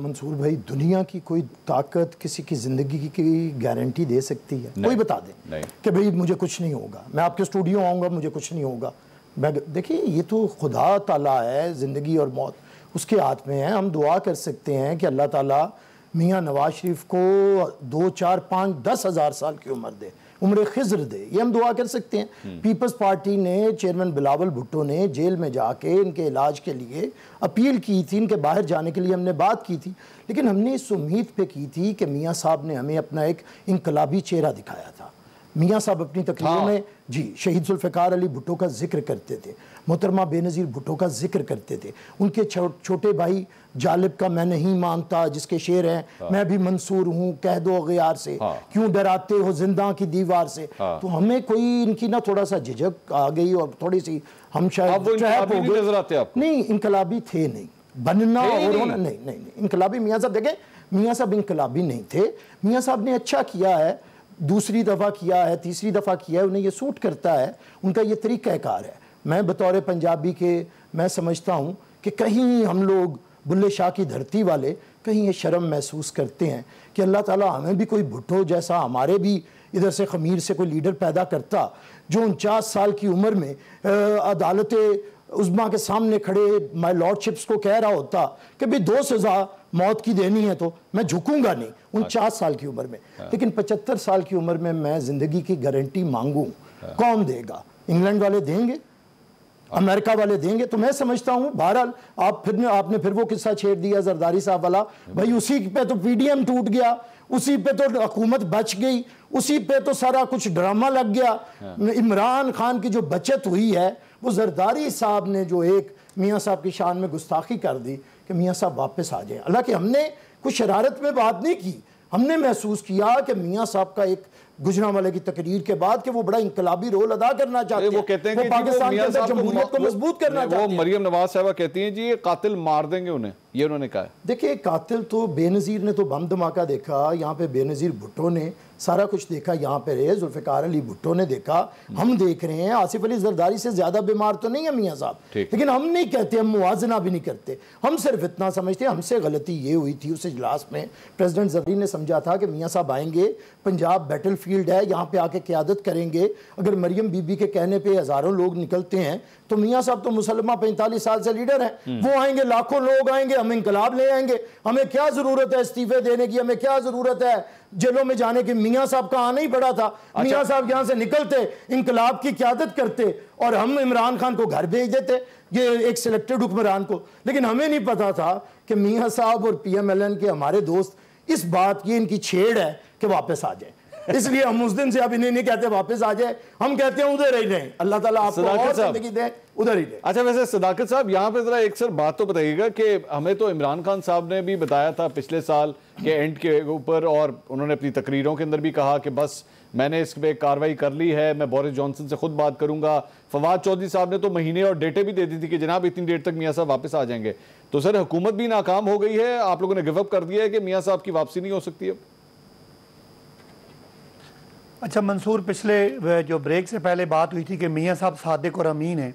मंसूर भाई, दुनिया की कोई ताकत किसी की जिंदगी की गारंटी दे सकती है? कोई बता दे कि भाई मुझे कुछ नहीं होगा, मैं आपके स्टूडियो आऊँगा मुझे कुछ नहीं होगा। देखिए ये तो खुदा ताला है, ज़िंदगी और मौत उसके हाथ में है। हम दुआ कर सकते हैं कि अल्लाह ताला मियाँ नवाज शरीफ को 2, 4, 5, 10 हज़ार साल की उम्र दे, उम्र खिज़्र दे, ये हम दुआ कर सकते हैं। पीपल्स पार्टी ने, चेयरमैन बिलावल भुट्टो ने जेल में जाके इनके इलाज के लिए अपील की थी, इनके बाहर जाने के लिए हमने बात की थी, लेकिन हमने इस उम्मीद पे की थी कि मियाँ साहब ने हमें अपना एक इनकलाबी चेहरा दिखाया था। मियाँ साहब अपनी तकरीरों में जी शहीद जुल्फ़िकार अली भुट्टो का जिक्र करते थे, मोहतरमा बेनज़ीर भुट्टो का जिक्र करते थे, उनके छोटे भाई जालिब का मैं नहीं मानता जिसके शेर हैं मैं भी मंसूर हूँ कह दो अग़यार से, क्यों डराते हो जिंदा की दीवार से। तो हमें कोई इनकी ना थोड़ा सा झिझक आ गई और थोड़ी सी हम शायद नहीं इनकलाबी थे नहीं, बनना और होना नहीं। इनकलाबी मियाँ साहब देखें, मियाँ साहब इनकलाबी नहीं थे। मियाँ साहब ने अच्छा किया है, दूसरी दफ़ा किया है, तीसरी दफ़ा किया है, उन्हें ये सूट करता है, उनका ये तरीक़ाकार है। मैं बतौर पंजाबी के मैं समझता हूँ कि कहीं हम लोग बुल्ले शाह की धरती वाले कहीं ये शर्म महसूस करते हैं कि अल्लाह ताला हमें भी कोई भुट्टो जैसा, हमारे भी इधर से खमीर से कोई लीडर पैदा करता जो 49 साल की उम्र में अदालत उज़्मा के सामने खड़े माय लॉर्डशिप्स को कह रहा होता कि भाई 2 सज़ा मौत की देनी है तो मैं झुकूंगा नहीं 49 साल की उम्र में। लेकिन 75 साल की उम्र में मैं ज़िंदगी की गारंटी मांगूं, कौन देगा? इंग्लैंड वाले देंगे, अमेरिका वाले देंगे? तो मैं समझता हूं बहरहाल आपने फिर वो किस्सा छेड़ दिया जरदारी साहब वाला, भाई उसी पे तो पीडीएम टूट गया, उसी पे तो हुकूमत बच गई, उसी पे तो सारा कुछ ड्रामा लग गया। इमरान खान की जो बचत हुई है वो जरदारी साहब ने जो एक मियाँ साहब की शान में गुस्ताखी कर दी कि मियाँ साहब वापस आ जाएं। हालांकि हमने कुछ शरारत में बात नहीं की, हमने महसूस किया कि मियाँ साहब का एक गुजरांवाले की तकरीर के बाद कि वो बड़ा इनकलाबी रोल अदा करना चाहते हैं, वो कहते हैं कि पाकिस्तान के अंदर जमहूरियत को मजबूत करना चाहते हैं। वो मरियम नवाज साहबा कहती हैं जी ये कातिल मार देंगे उन्हें, ये उन्होंने कहा है। देखिए कातिल तो बेनज़ीर ने तो बम धमाका देखा, यहाँ पे बेनज़ीर भुट्टो ने सारा कुछ देखा, यहाँ पे रहे जुल्फ़िकार अली भुट्टो ने देखा, हम देख रहे हैं। आसिफ अली जरदारी से ज्यादा बीमार तो नहीं है मियाँ साहब, लेकिन हम नहीं कहते, हम मुआजना भी नहीं करते, हम सिर्फ इतना समझते हैं हमसे गलती ये हुई थी उस इजलास में प्रेसिडेंट जफरी ने समझा था कि मियाँ साहब आएंगे, पंजाब बैटल फील्ड है, यहाँ पे आके क़यादत करेंगे। अगर मरियम बीबी के कहने पे हज़ारों लोग निकलते हैं तो मियाँ साहब तो मुसलमान 45 साल से लीडर हैं, वो आएंगे, लाखों लोग आएंगे, हम इंकलाब ले आएंगे। हमें क्या ज़रूरत है इस्तीफे देने की, हमें क्या ज़रूरत है जेलों में जाने की? मियाँ साहब का आना ही पड़ा था। मियाँ साहब यहाँ से निकलते, इंकलाब की क़यादत करते और हम इमरान खान को घर भेज देते, ये एक सिलेक्टेड हुक्मरान को। लेकिन हमें नहीं पता था कि मियाँ साहब और PMLN के हमारे दोस्त इस बात की इनकी छेड़ है कि वापस आ जाए। इसलिए हम उस दिन से अब इन्हें नहीं कहते वापस आ जाए, हम कहते हैं उधर ही रहें, अल्लाह ताला आपको और जिंदगी दे, उधर ही रहे। अच्छा वैसे सदाकत साहब यहाँ पे जरा एक सर बात तो बताइएगा कि हमें तो इमरान खान साहब ने भी बताया था पिछले साल के एंड के ऊपर, और उन्होंने अपनी तकरीरों के अंदर भी कहा कि बस मैंने इस पे कार्रवाई कर ली है, मैं बोरिस जॉनसन से खुद बात करूंगा। फवाद चौधरी साहब ने तो महीने और डेटें भी दे दी थी कि जनाब इतनी देर तक मियाँ साहब वापस आ जाएंगे। तो सर हुकूमत भी नाकाम हो गई है, आप लोगों ने गिव अप कर दिया है कि मियाँ साहब की वापसी नहीं हो सकती अब? अच्छा मंसूर, पिछले जो ब्रेक से पहले बात हुई थी कि मियाँ साहब सादिक और अमीन हैं,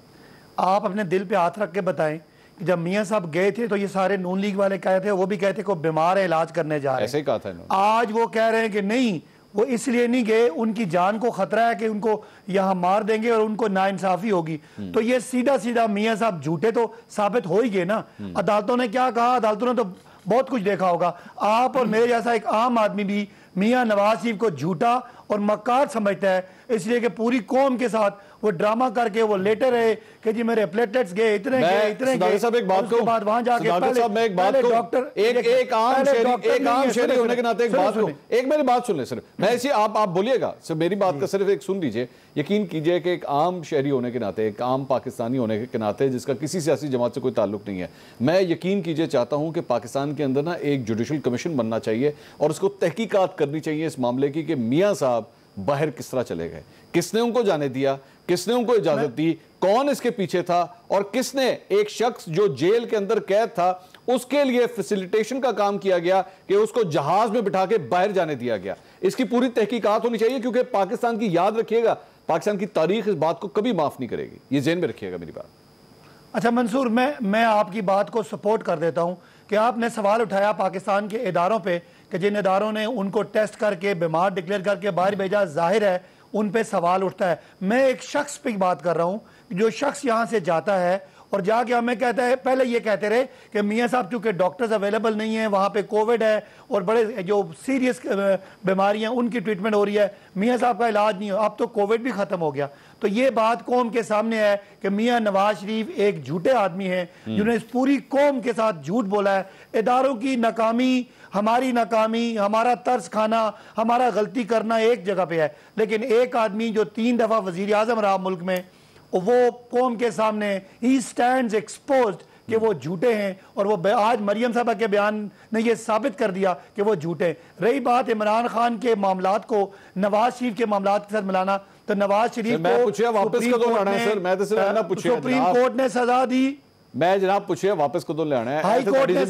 आप अपने दिल पे हाथ रख के बताएं कि जब मियाँ साहब गए थे तो ये सारे नून लीग वाले कहे थे, वो भी कहते को बीमार है इलाज करने जा रहे हैं, ऐसे ही कहा था इन्होंने। आज वो कह रहे हैं कि नहीं, वो इसलिए नहीं गए, उनकी जान को खतरा है कि उनको यहाँ मार देंगे और उनको नाइंसाफी होगी। तो ये सीधा सीधा मियाँ साहब झूठे तो साबित हो ही गए ना। अदालतों ने क्या कहा? अदालतों ने तो बहुत कुछ देखा होगा। आप और मेरे जैसा एक आम आदमी भी मियाँ नवाज शरीफ को झूठा और मक्कार समझता है, इसलिए कि पूरी कौम के साथ वो ड्रामा करके वो लेटर रहे कि जी मेरे प्लेटलेट्स गए इतने गए साहब एक बात को बाद वहां जाके डॉक्टर एक आम शहरी होने के नाते एक बात को एक मेरी बात सुन ले सिर्फ, मैं इसी आप बोलिएगा सिर्फ मेरी बात का सिर्फ एक सुन लीजिए। यकीन कीजिए कि एक आम शहरी होने के नाते, एक आम पाकिस्तानी होने के नाते जिसका किसी सियासी जमात से कोई ताल्लुक नहीं है, मैं यकीन कीजिए चाहता हूं कि पाकिस्तान के अंदर ना एक जुडिशल कमीशन बनना चाहिए और उसको तहकीकात करनी चाहिए इस मामले की कि मियां साहब बाहर किस तरह चले गए, किसने उनको जाने दिया, किसने उनको इजाजत दी, कौन इसके पीछे था और किसने एक शख्स जो जेल के अंदर कैद था उसके लिए फैसिलिटेशन का काम किया गया कि उसको जहाज में बिठा के बाहर जाने दिया गया। इसकी पूरी तहकीकात होनी चाहिए क्योंकि पाकिस्तान की, याद रखिएगा, पाकिस्तान की तारीख इस बात को कभी माफ नहीं करेगी, ये ज़हन में रखिएगा मेरी बात। अच्छा मंसूर, मैं आपकी बात को सपोर्ट कर देता हूं कि आपने सवाल उठाया पाकिस्तान के इदारों पे कि जिन इदारों ने उनको टेस्ट करके बीमार डिक्लेयर करके बाहर भेजा, जाहिर है उन पे सवाल उठता है। मैं एक शख्स पे बात कर रहा हूं, जो शख्स यहां से जाता है और जाके हमें कहता है, पहले ये कहते रहे कि मियां साहब चूंकि डॉक्टर्स अवेलेबल नहीं है, वहां पे कोविड है और बड़े जो सीरियस बीमारियां उनकी ट्रीटमेंट हो रही है, मियां साहब का इलाज नहीं हो, अब तो कोविड भी खत्म हो गया। तो ये बात कौम के सामने है कि मियां नवाज शरीफ एक झूठे आदमी हैं जिन्होंने इस पूरी कौम के साथ झूठ बोला है। इदारों की नाकामी, हमारी नाकामी, हमारा तर्स खाना, हमारा गलती करना एक जगह पे है, लेकिन एक आदमी जो 3 दफा वजीर आजम रहा मुल्क में, वो कौम के सामने ही स्टैंड्स एक्सपोज्ड कि वो झूठे हैं और वो आज मरियम साहबा के बयान ने ये साबित कर दिया कि वो झूठे हैं। रही बात इमरान खान के मामलात को नवाज शरीफ के मामलात के साथ मिलाना, तो नवाज शरीफ को सुप्रीम कोर्ट ने सजा दी, मैं जनाब पूछिए वापस कदों ले आना है, हाई कोर्ट ने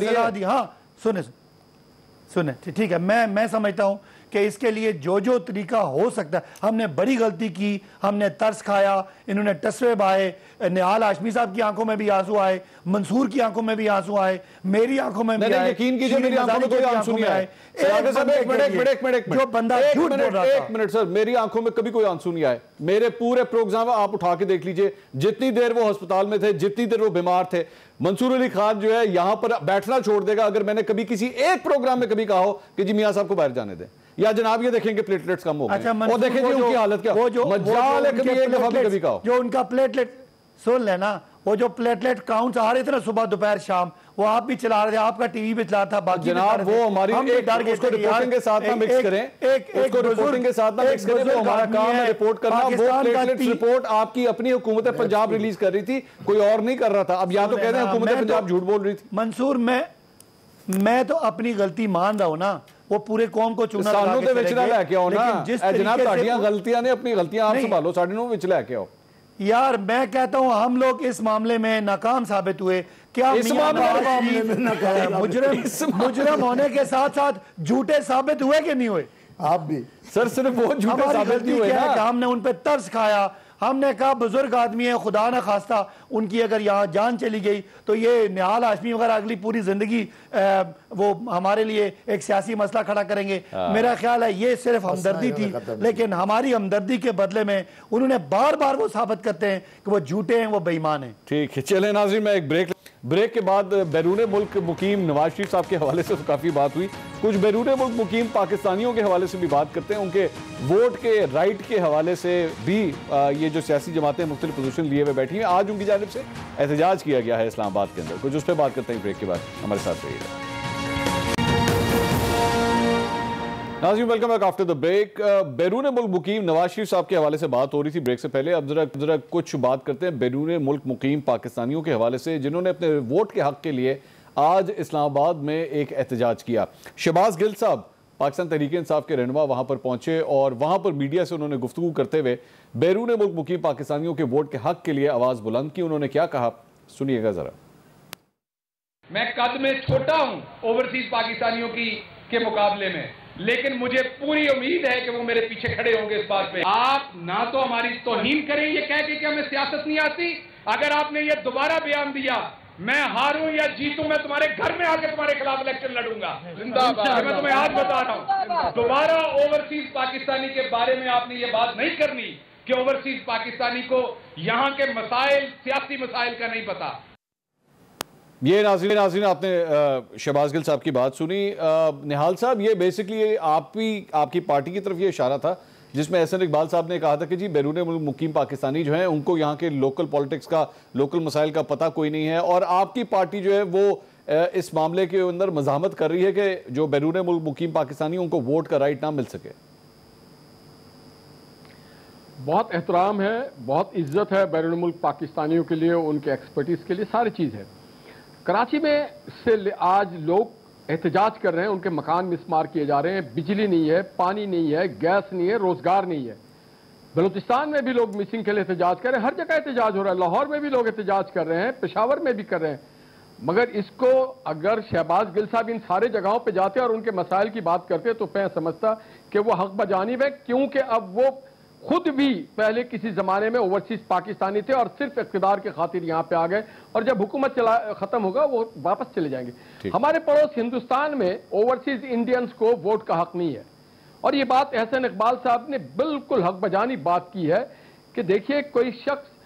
सजा दी। हाँ सुने ठीक है, मैं समझता हूं कि इसके लिए जो तरीका हो सकता है, हमने बड़ी गलती की, हमने तरस खाया, इन्होंने टसवे बहाए, निहाल हाशमी साहब की आंखों में भी आंसू आए, मंसूर की आंखों में भी आंसू आए, मेरी आंखों में भी आए, यकीन कीजिए मेरी आंखों में कोई आंसू नहीं आए। जो बंदा झूठ बोल रहा था, एक मिनट सर, मेरी आंखों में कभी कोई आंसू नहीं आए। मेरे पूरे प्रोग्राम आप उठा के देख लीजिए, जितनी देर वो अस्पताल में थे, जितनी देर वो बीमार थे, मंसूर अली खान जो है यहां पर बैठना छोड़ देगा अगर मैंने कभी किसी एक प्रोग्राम में कभी कहा हो कि जी मियां साहब को बाहर जाने दें, या जनाब ये देखेंगे प्लेटलेट्स कम हो गए। अच्छा, और देखें जी उनकी हालत क्या, मजाल है कभी एक दफा कभी कहा, जो उनका प्लेटलेट सुन लेना, वो जो प्लेटलेट काउंट आ रहे थे ना सुबह दोपहर शाम, वो आप भी चला रहे थे, आपका टीवी पे चला था, बाकी जनाब वो हमारी उसको रिपोर्टिंग के साथ ना मिक्स करें, उसको रिपोर्टिंग के साथ ना मिक्स करें, वो हमारा काम है रिपोर्ट करना। वो प्लेटलेट्स रिपोर्ट आपकी अपनी हुकूमत पंजाब रिलीज कर रही थी, कोई और नहीं कर रहा था। अब या तो कह रहे हैं हुकूमत पंजाब झूठ बोल रही थी। मंसूर, मैं तो अपनी गलती मान रहा हूं ना, वो पूरे कौम को चुना सानू दे विच लेके आओ ना, जनाब ताड़ियां गलतियां ने, अपनी गलतियां आप संभालो, साडे नु विच लेके आओ यार। मैं कहता हूं हम लोग इस मामले में नाकाम साबित हुए। क्या इस मामले में मुजरम होने के साथ साथ झूठे साबित हुए कि नहीं हुए? आप भी सर सिर्फ वो झूठे साबित नहीं हुए ना, हमने उन पे तरस खाया, हमने कहा बुजुर्ग आदमी है, खुदा ना खास्ता उनकी अगर यहाँ जान चली गई तो ये निहाल हाशमी वगैरह अगली पूरी जिंदगी वो हमारे लिए एक सियासी मसला खड़ा करेंगे। मेरा ख्याल है ये सिर्फ हमदर्दी थी, लेकिन हमारी हमदर्दी के बदले में उन्होंने बार बार वो साबित करते हैं कि वो झूठे हैं, वो बेईमान हैं। ठीक है, चले नाज़रीन, मैं एक ब्रेक के बाद बैरून मुल्क मुकीम नवाज शरीफ साहब के हवाले से तो काफ़ी बात हुई, कुछ बैरून मुल्क मुकीम पाकिस्तानियों के हवाले से भी बात करते हैं, उनके वोट के राइट के हवाले से भी। ये जो सियासी जमातें मुख्तलिफ पोजीशन लिए हुए बैठी हैं, आज उनकी जानिब से एहतजाज किया गया है इस्लामाबाद के अंदर, कुछ उस पर बात करते हैं ब्रेक के बाद। हमारे साथ रहिएगा। नाज़रीन, welcome back after the break. बैरून मुल्क मुकीम नवाज शरीफ साहब के हवाले से बात हो रही थी ब्रेक से पहले। अब जरा कुछ बात करते हैं बैरून मुल्क मुकीम पाकिस्तानियों के हवाले से जिन्होंने अपने वोट के हक के लिए आज इस्लामाबाद में एक एहतजाज किया। शहबाज गिल साहब पाकिस्तान तहरीक इंसाफ के रहनुमा वहां पर पहुंचे और वहां पर मीडिया से उन्होंने गुफ्तगू करते हुए बैरून मुल्क मुकीम पाकिस्तानियों के वोट के हक के लिए आवाज बुलंद की। उन्होंने क्या कहा, सुनिएगा जरा। मैं कद में छोटा हूं ओवरसीज पाकिस्तानियों के मुकाबले में, लेकिन मुझे पूरी उम्मीद है कि वो मेरे पीछे खड़े होंगे इस बात पे। आप ना तो हमारी तौहीन करें ये कह के कि हमें सियासत नहीं आती। अगर आपने ये दोबारा बयान दिया, मैं हारूं या जीतूं, मैं तुम्हारे घर में आके तुम्हारे खिलाफ इलेक्शन लड़ूंगा। मैं तुम्हें आज बता रहा हूं, दोबारा ओवरसीज पाकिस्तानी के बारे में आपने ये बात नहीं करनी कि ओवरसीज पाकिस्तानी को यहां के मसाइल, सियासी मसाइल का नहीं पता। ये नाज़रीन आपने शहबाज गिल साहब की बात सुनी। निहाल साहब, ये बेसिकली आपकी पार्टी की तरफ ये इशारा था जिसमें एहसन इकबाल साहब ने कहा था कि जी बैरून मुल्क मुकीम पाकिस्तानी जो हैं उनको यहाँ के लोकल पॉलिटिक्स का, लोकल मसाइल का पता कोई नहीं है, और आपकी पार्टी जो है वो इस मामले के अंदर मज़ाहमत कर रही है कि जो बैरून मुल्क मुकीम पाकिस्तानी उनको वोट का राइट ना मिल सके। बहुत एहतराम है, बहुत इज्जत है बैरून मुल्क पाकिस्तानियों के लिए, उनके एक्सपर्टीज के लिए, सारी चीज़ है। कराची में से आज लोग एहतजाज कर रहे हैं, उनके मकान मिसमार किए जा रहे हैं, बिजली नहीं है, पानी नहीं है, गैस नहीं है, रोजगार नहीं है। बलूचिस्तान में भी लोग मिसिंग के लिए एहतजाज कर रहे हैं, हर जगह एहतजाज हो रहा है, लाहौर में भी लोग एहतजाज कर रहे हैं, पेशावर में भी कर रहे हैं। मगर इसको अगर शहबाज गिल साहब इन सारे जगहों पर जाते और उनके मसाइल की बात करते तो मैं समझता कि वो हक बजानिब है, क्योंकि अब वो खुद भी पहले किसी जमाने में ओवरसीज पाकिस्तानी थे और सिर्फ इख्तिदार के खातिर यहां पे आ गए, और जब हुकूमत खत्म होगा वो वापस चले जाएंगे। हमारे पड़ोस हिंदुस्तान में ओवरसीज इंडियंस को वोट का हक नहीं है, और ये बात एहसन इकबाल साहब ने बिल्कुल हक बजानी बात की है कि देखिए कोई शख्स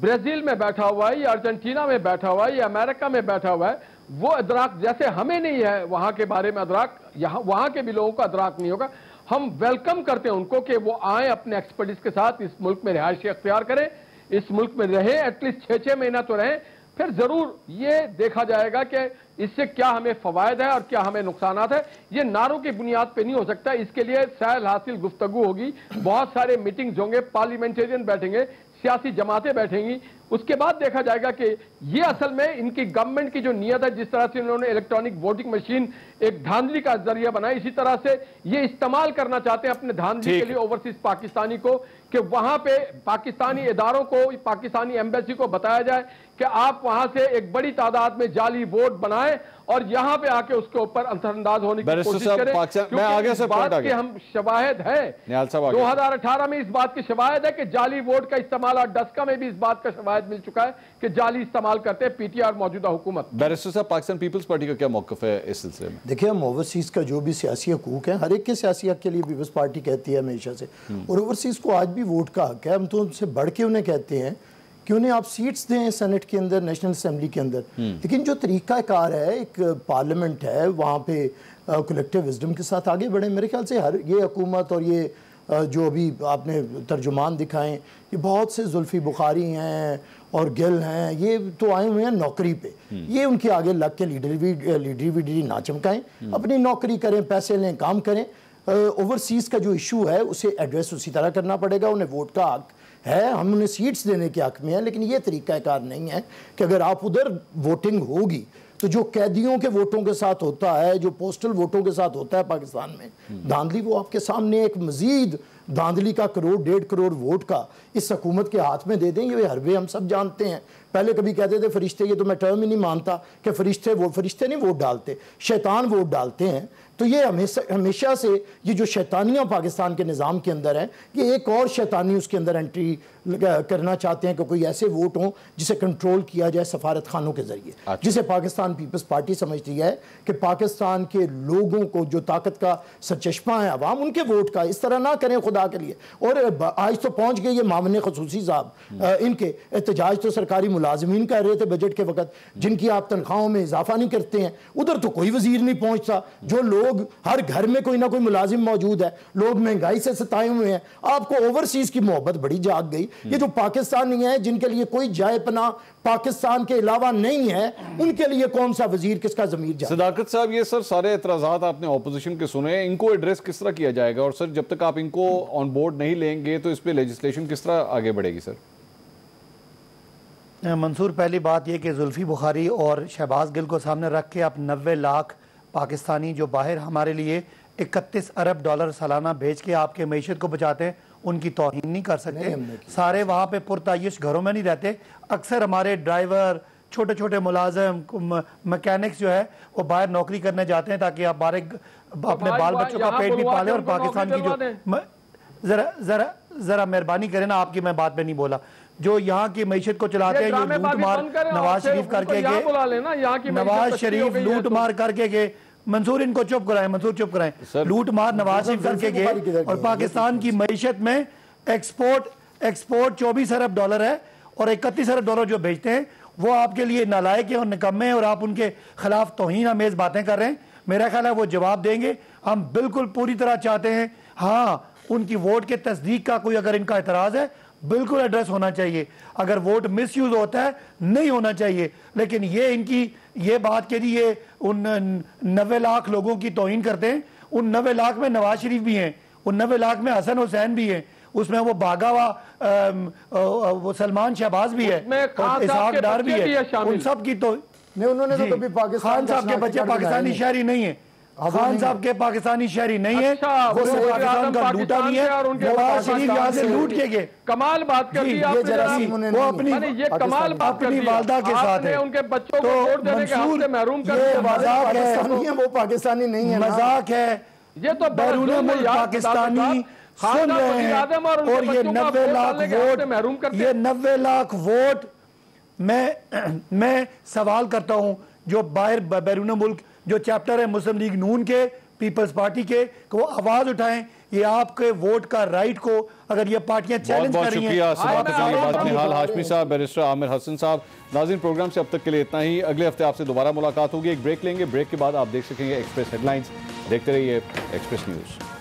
ब्राजील में बैठा हुआ है या अर्जेंटीना में बैठा हुआ है या अमेरिका में बैठा हुआ है, वो अदराक जैसे हमें नहीं है वहां के बारे में अदराक, वहां के भी लोगों को अदराक नहीं होगा। हम वेलकम करते हैं उनको कि वो आए अपने एक्सपर्टीज के साथ इस मुल्क में रिहायशी अख्तियार करें, इस मुल्क में रहें, एटलीस्ट 6-6 महीना तो रहें, फिर जरूर ये देखा जाएगा कि इससे क्या हमें फवायद है और क्या हमें नुकसानात है। ये नारों की बुनियाद पे नहीं हो सकता, इसके लिए सहल हासिल गुफ्तगू होगी, बहुत सारे मीटिंग्स होंगे, पार्लियामेंटेरियन बैठेंगे, सियासी जमातें बैठेंगी, उसके बाद देखा जाएगा कि ये असल में इनकी गवर्नमेंट की जो नीयत है, जिस तरह से उन्होंने इलेक्ट्रॉनिक वोटिंग मशीन एक धांधली का जरिया बनाई, इसी तरह से ये इस्तेमाल करना चाहते हैं अपने धांधली के लिए ओवरसीज पाकिस्तानी को, कि वहां पे पाकिस्तानी इदारों को, पाकिस्तानी एम्बेसी को बताया जाए कि आप वहां से एक बड़ी तादाद में जाली वोट बनाएं और यहां पे आके उसके ऊपर अंतरअंदाज होने की कोशिश करें। क्योंकि इस बात के हम शवाहिद है, 2018 में इस बात की शवाहिद है कि जाली वोट का इस्तेमाल, और डस्का में भी इस बात का शवाहिद मिल चुका है कि जाली इस्तेमाल करते हैं पीटीआर मौजूदा हुकूमत। बैरिस्टर साहब, पाकिस्तान पीपल्स पार्टी का क्या मौक़िफ़ है इस सिलसिले में? देखिए, हम ओवरसीज का जो भी सियासी हकूक है, हर एक के सियासी हक के लिए पीपल्स पार्टी कहती है हमेशा से, और ओवरसीज को आज भी वोट का हक है। हम तो उनसे बढ़ के उन्हें कहते हैं कि उन्हें आप सीट्स दें सेनेट के अंदर, नेशनल असेंबली के अंदर, लेकिन जो तरीक़ाकार है, एक पार्लियामेंट है, वहाँ पे कलेक्टिव विजडम के साथ आगे बढ़े। मेरे ख्याल से हर ये हुकूमत और ये जो अभी आपने तर्जुमान दिखाएं, ये बहुत से जुल्फ़ी बुखारी हैं और गिल हैं, ये तो आए हुए हैं नौकरी पे, ये उनके आगे लग के लीडरी ना चमकाएं, अपनी नौकरी करें, पैसे लें, काम करें। ओवरसीज़ का जो इशू है उसे एड्रेस उसी तरह करना पड़ेगा। उन्हें वोट का हक है, हम उन्हें सीट्स देने के हक में है, लेकिन ये तरीक़ाकार नहीं है कि अगर आप उधर वोटिंग होगी तो जो कैदियों के वोटों के साथ होता है, जो पोस्टल वोटों के साथ होता है पाकिस्तान में धांधली, वो आपके सामने एक मजीद धांधली का 1-1.5 करोड़ वोट का इस हुकूमत के हाथ में दे दें। ये हरबे हम सब जानते हैं। पहले कभी कहते थे फरिश्ते, ये तो मैं टर्म ही नहीं मानता कि फरिश्ते नहीं वोट डालते, शैतान वोट डालते हैं। तो ये हमेशा से ये जो शैतानियाँ पाकिस्तान के निज़ाम के अंदर है, ये एक और शैतानी उसके अंदर एंट्री करना चाहते हैं कि कोई ऐसे वोट हों जिसे कंट्रोल किया जाए सफारत खानों के ज़रिए, जिसे पाकिस्तान पीपल्स पार्टी समझती है कि पाकिस्तान के लोगों को जो ताकत का सरचश्मा है अवाम, उनके वोट का इस तरह ना करें खुदा के लिए। और आज तो पहुँच गए ये मामले खसूसी साहब, इनके एहतजाज तो सरकारी मुलाजमीन कर रहे थे बजट के वक्त, जिनकी आप तनख्वाहों में इजाफा नहीं करते हैं, उधर तो कोई वजीर नहीं पहुँचता। जो लोग हर घर में कोई ना कोई मुलाजिम मौजूद है, लोग महंगाई से सताए हुए हैं, आपको ओवरसीज की मोहब्बत बड़ी जाग गई। ये जो पाकिस्तानी है, जिनके लिए कोई जाए पना पाकिस्तान के अलावा नहीं है, उनके लिए कौन सा वजीर, किसका ज़मीर जाए? सदाकत साहब, ये सर सारे एतराज़ात आपने ऑपोजिशन के सुने, इनको एड्रेस किस तरह किया जाएगा? और सर जब तक आप इनको ऑन बोर्ड नहीं लेंगे तो इस पर लेजिस्लेशन किस तरह आगे बढ़ेगी? सर मंसूर, पहली बात यह कि जुल्फ़ी बुखारी और शहबाज गिल को सामने रख के आप 90 लाख पाकिस्तानी जो बाहर हमारे लिए 31 अरब डॉलर सालाना भेज के आपके मईशत को बचाते हैं, उनकी तौहीन नहीं कर सकते। सारे वहाँ पे पुरतायुश घरों में नहीं रहते। अक्सर हमारे ड्राइवर, छोटे छोटे मुलाजिम, मैकेनिक्स जो है वो बाहर नौकरी करने जाते हैं ताकि आप बाहर अपने बाल बच्चों का पेट भी पालें। और पाकिस्तान की जो ज़रा मेहरबानी करें ना, आपकी मैं बात पे नहीं बोला, जो यहाँ की मईशत को चलाते हैं, जो लूट मार नवाज शरीफ करके गए, नवाज शरीफ लूट मार करके गए। मंसूर, इनको चुप कराएं, मंसूर चुप कराएं। लूट मार नवाज शरीफ करके गए, और पाकिस्तान की मईशत में एक्सपोर्ट 24 अरब डॉलर है, और 31 अरब डॉलर जो भेजते हैं वो आपके लिए नालायक हैं और निकम्मे हैं और आप उनके खिलाफ तौहीन आमेज बातें कर रहे हैं। मेरा ख्याल है वो जवाब देंगे। हम बिल्कुल पूरी तरह चाहते हैं, हाँ उनकी वोट के तस्दीक का कोई अगर इनका एतराज़ है बिल्कुल एड्रेस होना चाहिए। अगर वोट मिसयूज होता है नहीं होना चाहिए, लेकिन ये इनकी ये बात के लिए उन 90 लाख लोगों की तौहीन करते हैं। उन 90 लाख में नवाज शरीफ भी हैं, उन 90 लाख में हसन हुसैन भी हैं, उसमें वो बागा वो सलमान शहबाज भी है, इसहाक डार भी है, उन सब की तो नहीं, उन्होंने तो कभी खान साहब के बच्चे पाकिस्तानी शहरी नहीं है, खान साहब के पाकिस्तानी शहरी नहीं है, वो पाकिस्तान का लूटा नहीं है, नवाज शरीफ यहाँ से लूट के गए। कमाल बात कर दी आपने, वो अपनी वालदा के साथ है, उनके बच्चों को वोट देने के हक से महरूम कर दिया। मजाक है, वो पाकिस्तानी नहीं है, मजाक है, ये तो बैरून मुल्क पाकिस्तानी सुन रहे हैं। और ये 90 लाख वोट, ये 90 लाख वोट मैं सवाल करता हूं जो बाहर बैरून मुल्क जो चैप्टर है मुस्लिम लीग नून के, पीपल्स पार्टी के, को वो आवाज उठाएं। ये आपके वोट का राइट को अगर ये पार्टियां चैलेंज कर रही हैं। निहाल हाशमी साहब, बैरिस्टर आमिर हसन साहब, नाज़रीन प्रोग्राम से अब तक के लिए इतना ही। अगले हफ्ते आपसे दोबारा मुलाकात होगी। एक ब्रेक लेंगे, ब्रेक के बाद आप देख सकेंगे एक्सप्रेस हेडलाइंस। देखते रहिए एक्सप्रेस न्यूज।